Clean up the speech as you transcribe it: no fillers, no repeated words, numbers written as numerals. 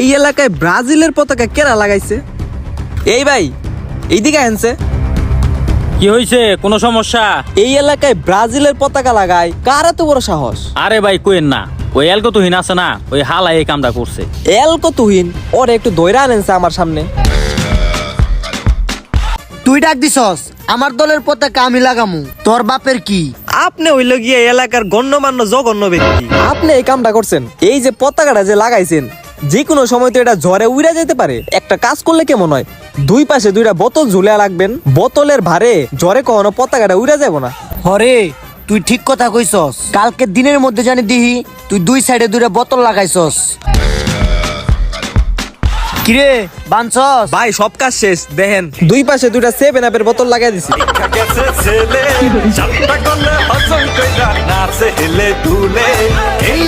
এই এলাকায় ব্রাজিলের পতাকা কেরা লাগাইছে? এই ভাই এইদিকে আনছে। কি হয়েছে? কোনো সমস্যা? এই এলাকায় ব্রাজিলের পতাকা লাগায় কার এত বড় সাহস? আরে ভাই কোয়েন না, ওই এলকো তুহিন আছে না, ওই হালা এই কামটা করছে। এলকো তুহিন ওরে একটু দইরা আনেনছে আমার সামনে। তুই ডাক দিছস, আমার দলের পতাকা আমি লাগামু, তোর বাপের কি? আপনি হইল গিয়ে এলাকার গণ্যমান্য জঘন্য ব্যক্তি। আপনি এই কামটা করছেন, এই যে পতাকাটা যে লাগাইছেন, যে কোনো সময় তো এটা ঝড়ে উড়ে যেতে পারে। একটা কাজ করলে কেমন হয়, দুই পাশে দুইটা বোতল ঝুলে রাখবেন, বোতলের ভারে ঝড়ে কখনো পতাকাটা উড়ে যাব না। হরে তুই ঠিক কথা কইছস, কালকে দিনের মধ্যে জানি দিহি তুই দুই সাইডে দুইটা বোতল লাগাইছস। কিরে বানছস? ভাই সব কাজ শেষ, দেখেন দুই পাশে দুইটা 7-আপের বোতল লাগাই দিছি। গেছে ছেলে যাত্রা করলে হজম কইরা নাচে হেলে দুলে এই